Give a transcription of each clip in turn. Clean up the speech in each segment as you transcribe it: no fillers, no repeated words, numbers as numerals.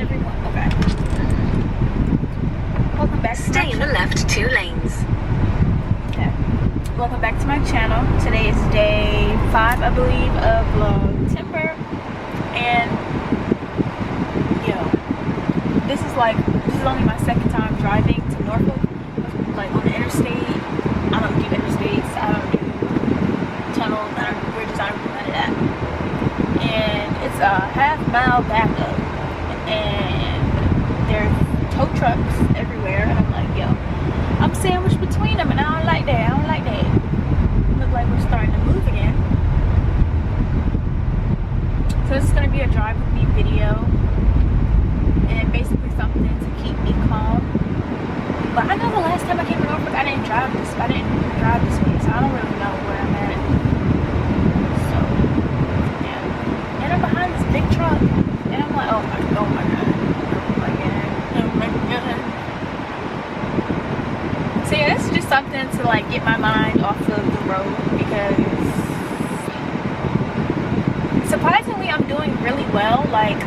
everyone. Okay. Welcome back. Stay in the left 2 lanes. Okay. Welcome back to my channel. Today is day 5, I believe, of Vlogtember. And this is only my second time driving to Norfolk, like on the interstate. I don't do interstates. I don't do tunnels. I don't do bridges. I don't do none of that. And it's a half-mile backup, and there's tow trucks everywhere. And I'm like, yo, I'm sandwiched between them, and I don't like that. I don't like that. Look like we're starting to move again. So this is gonna be a drive with me video. And basically something to keep me calm. But I know the last time I came to Norfolk, I didn't drive this way, so I don't really know where I'm at. So yeah. And I'm behind this big truck, and I'm like, oh my god, oh my god. So yeah, this is just something to like get my mind off of the road, because surprisingly I'm doing really well. Like,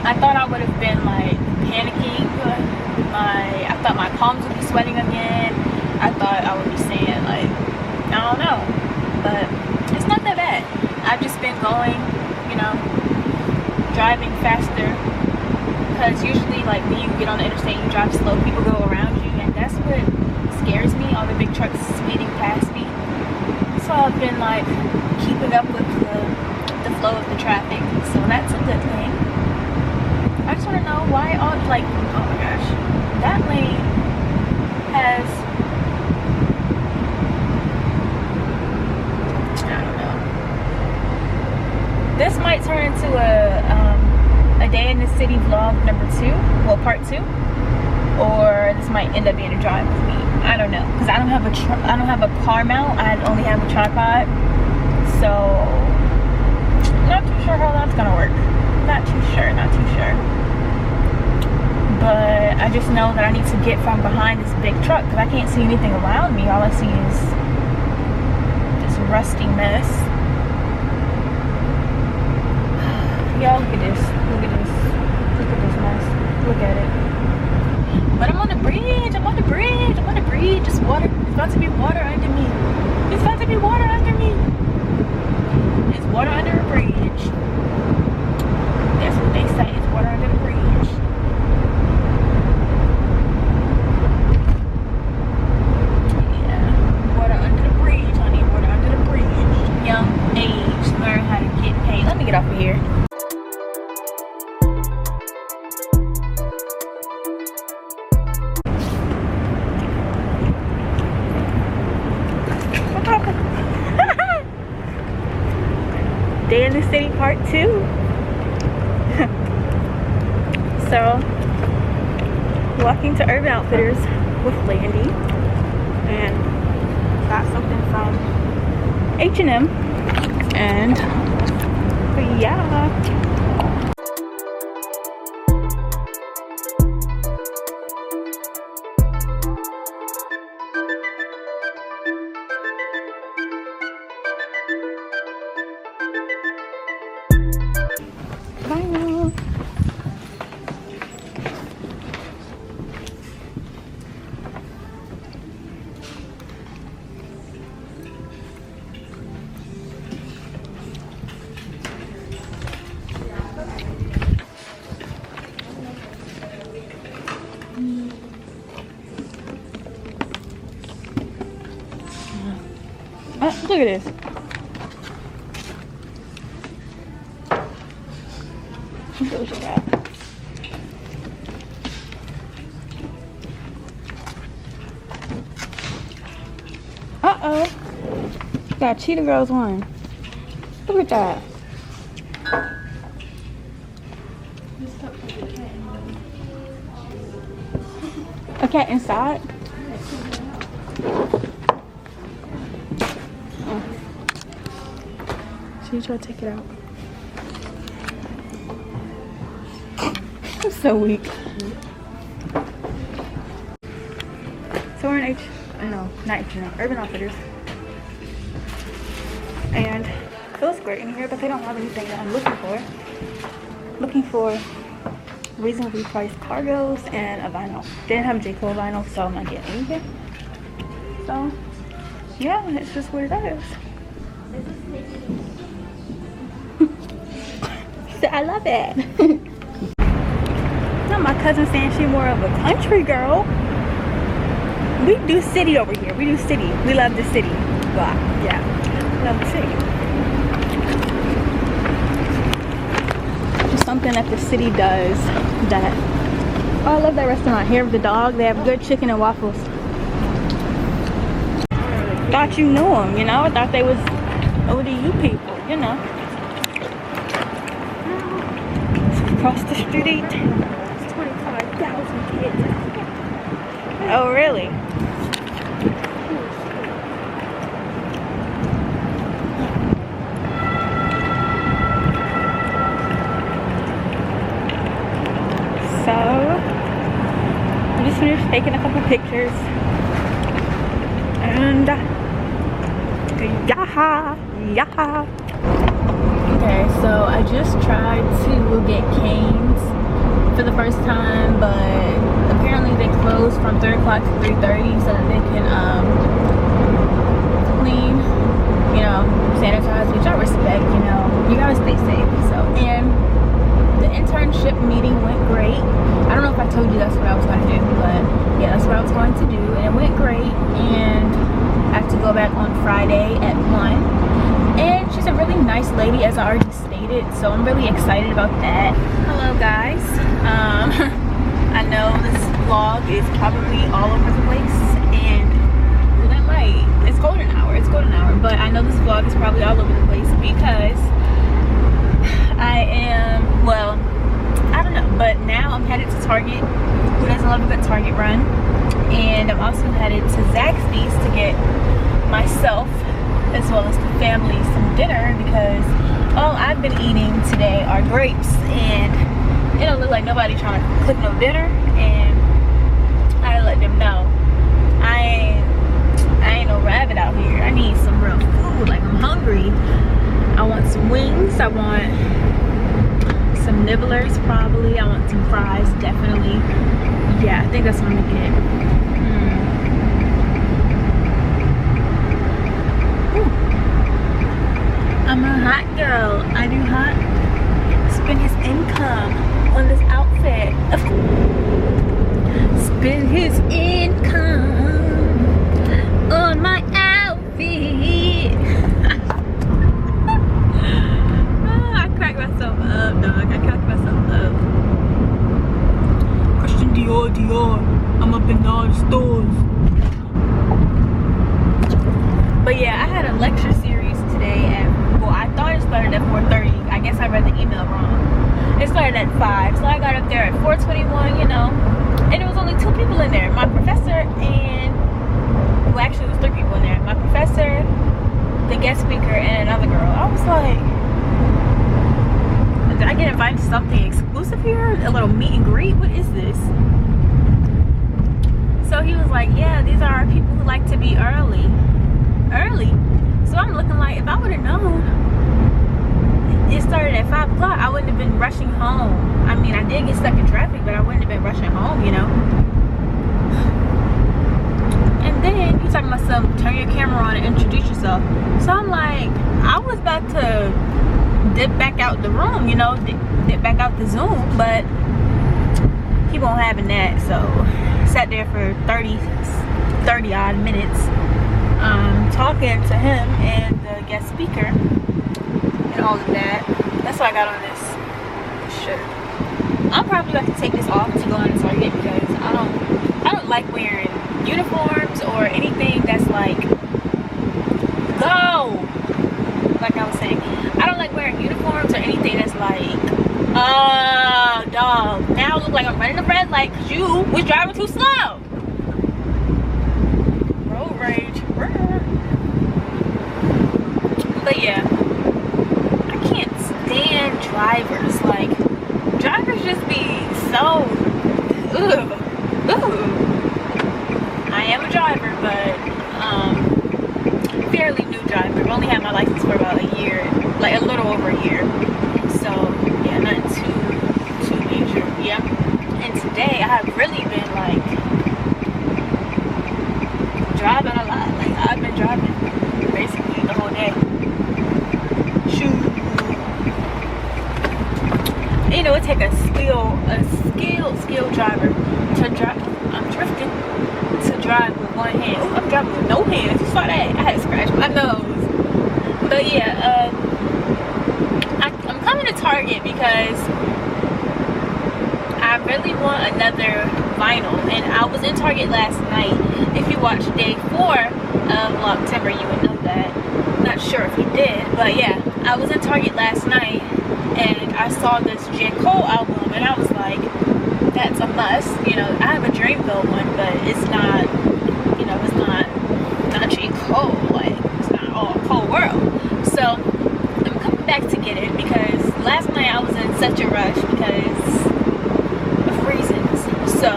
I thought I would have been like panicking. I thought my palms would be sweating again. I thought I would be saying like, I don't know, but it's not that bad. I've just been going, driving faster, because usually like when you get on the interstate, you drive slow, people go around you, and that's what scares me, all the big trucks speeding past me. So I've been like keeping up with the flow of the traffic, so that's a good thing. I just want to know why all, like, oh my gosh, that lane has, I don't know. This might turn into a day in the city vlog number 2, well, part 2, or this might end up being a drive with me. I don't know, because I don't have a car mount. I only have a tripod, so not too sure how that's gonna work. Not too sure. But I just know that I need to get from behind this big truck, because I can't see anything around me. All I see is this rusty mess. Y'all, look at this. Look at this. Look at this mess. Look at it. But I'm on the bridge. I'm on the bridge. It's water. It's about to be water under me. It's about to be water under me. It's water under a bridge. That's what they say. It's water under the bridge. Yeah. Water under the bridge, honey. Water under the bridge. Young age. Learn how to get paid. Let me get off of here. Day in the city part 2. So, walking to Urban Outfitters with Landy, and got something from H&M, and yeah. Bye now. Look at this. What you got? Uh-oh. Got Cheetah Girls one. Look at that. A cat inside? Oh. So you try to take it out. I'm so weak. So we're in Urban Outfitters. And it feels great in here, but they don't have anything that I'm looking for. reasonably priced cargos and a vinyl. Didn't have J. Cole vinyl, so I'm not getting anything. So yeah, it's just what it is. So I love it. Now my cousin saying she more of a country girl. We do city over here. We do city. We love the city. But yeah, love the city. Just something that the city does that. Oh, I love that restaurant. Hair of the Dog. They have good chicken and waffles. Thought you knew them, you know. I thought they was ODU people, you know. Across the street. 25,000 kids. Oh, really? So, I just finished taking a couple pictures. And yeah. Okay, so I just tried to get canes for the first time, but apparently they close from 3 o'clock to 3:30 so that they can clean, you know, sanitize, which I respect. You know, you gotta stay safe. So, and the internship meeting went great. I don't know if I told you that's what I was going to do, but yeah, that's what I was going to do, and it went great. And I have to go back on Friday at 1. And she's a really nice lady, as I already stated, so I'm really excited about that. Hello guys. I know this vlog is probably all over the place, and that light, it's golden hour, but I know this vlog is probably all over the place because I am, well, I don't know, but now I'm headed to Target. Who doesn't love a good Target run? And I'm also headed to Zaxby's to get myself as well as the family some dinner because all I've been eating today are grapes, and it don't look like nobody trying to cook no dinner. And I let them know I ain't no rabbit out here. I need some real food. Like, I'm hungry. I want some wings. I want some nibblers probably. I want some fries definitely. Yeah, I think that's what I'm gonna get. I'm a hot girl. I do hot. Spend his income on this outfit. Spend his income on my outfit. I cracked myself up, dog. I cracked myself up. Christian Dior. I'm up in all the stores. But yeah, I had a lecture series today at, well, I thought it started at 4:30. I guess I read the email wrong. It started at 5, so I got up there at 4:21, you know. And there was only 2 people in there. My professor and, well, actually it was 3 people in there. My professor, the guest speaker, and another girl. I was like, did I get invited to something exclusive here? A little meet and greet? What is this? So he was like, yeah, these are our people who like to be early. So I'm looking like, if I would have known it started at 5 o'clock, I wouldn't have been rushing home. I mean, I did get stuck in traffic, but I wouldn't have been rushing home, you know. And then you talking about some, turn your camera on and introduce yourself. So I'm like, I was about to dip back out the room, you know, dip back out the Zoom, but he won't having that. So sat there for 30 odd minutes talking to him and the guest speaker and all of that. That's why I got on this shirt. I'm probably about to take this off to go on to Target because I don't like wearing uniforms or anything that's like, go! Like I was saying, I don't like wearing uniforms or anything that's like, dog, now I look like I'm running a red light because you was driving too slow. Road rage. But yeah, I can't stand drivers. Like, drivers just be so, ugh. I am a driver, but fairly new driver. I've only had my license for about a year, like a little over a year. So yeah, not too major. Yeah. day, I have really been like driving a lot. Like I've been driving basically the whole day. Shoot. You know, it take a skilled driver to drive. I'm drifting to drive with one hand. Oh, I'm driving with no hands. You saw that? I had to scratch my nose. But yeah, I'm coming to Target because I really want another vinyl, and I was in Target last night. If you watched day 4 of Vlogtember, you would know that. Not sure if you did, but yeah, I was in Target last night and I saw this J. Cole album, and I was like, that's a must. You know, I have a Dreamville one, but it's not, you know, it's not J. Cole. Like, it's not all Cole world. So I'm coming back to get it because last night I was in such a rush because of reasons. So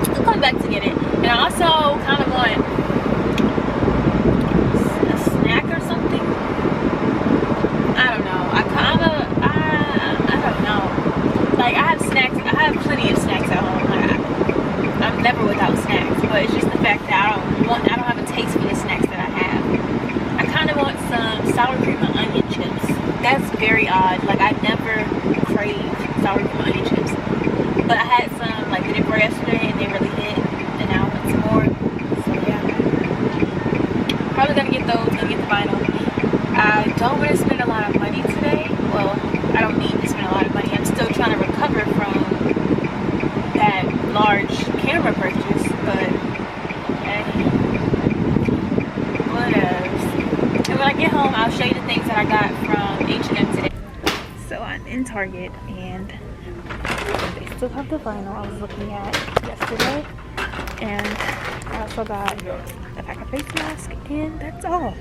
I'm coming back to get it, and I also kind of want a snack or something. I don't know. I don't know. Like, I have snacks. I have plenty of snacks at home. Like, I'm never without snacks, but it's just the fact that I don't have a taste for the snacks that I have. I kind of want some sour cream and onion chips. That's very odd. Like, I never crave sour cream and onion chips, but I had some like the day before yesterday, and they really hit, and now I want some more. So yeah, probably gonna get those. Gonna get the vinyl. I don't want to spend a lot of money today. Well, I don't need to spend a lot of money. I'm still trying to recover from that large camera purchase, but whatever. And when I get home, I'll show you the things that I got from H&M today. So I'm in Target, and they still have the vinyl I was looking at yesterday, and I also got a pack of face mask, and that's all.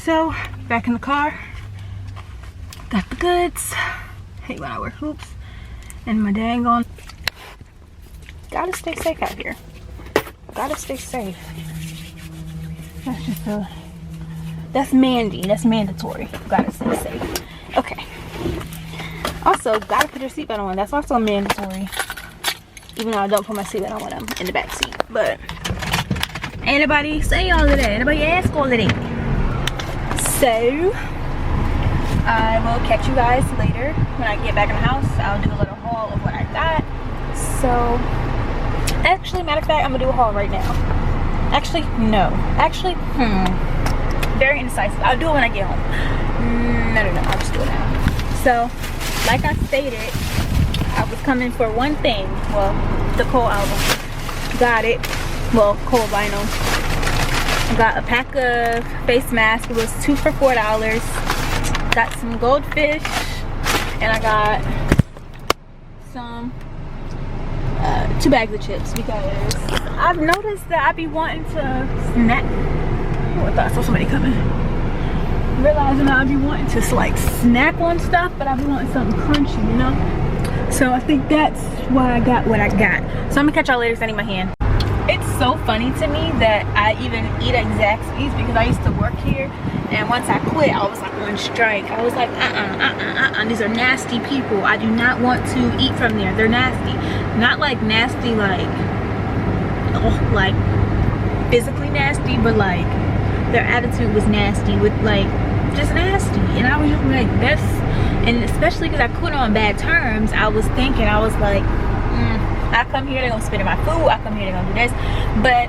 So, back in the car, got the goods. Hate when I wear hoops, and my dang on. Gotta stay safe out here. Gotta stay safe. That's just that's mandatory. Gotta stay safe. Okay. Also, gotta put your seatbelt on. That's also mandatory. Even though I don't put my seatbelt on when I'm in the back seat. But ain't nobody say all of that. Anybody ask all of that. So I will catch you guys later when I get back in the house. I'll do a little haul of what I got. So actually, matter of fact, I'm gonna do a haul right now. Actually, no. Actually, very indecisive. I'll do it when I get home. No, I'll just do it now. So like I stated, I was coming for one thing. Well, the Cole album. Got it. Well, Cole vinyl. I got a pack of face masks. It was 2 for $4. Got some goldfish, and I got some 2 bags of chips because I've noticed that I be wanting to snack. Oh, I thought I saw somebody coming. Realizing that I be wanting to like snack on stuff, but I be wanting something crunchy, you know. So I think that's why I got what I got. So I'm gonna catch y'all later. 'Cause I need my hand. It's so funny to me that I even eat at Zaxby's because I used to work here, and once I quit, I was like on strike. I was like, these are nasty people. I do not want to eat from there. They're nasty. Not like nasty, like, oh, like physically nasty, but like their attitude was nasty, with like just nasty. And I was just like, this, and especially because I quit on bad terms, I was thinking, I was like, I come here, they're gonna spit in my food. I come here, they're gonna do this. But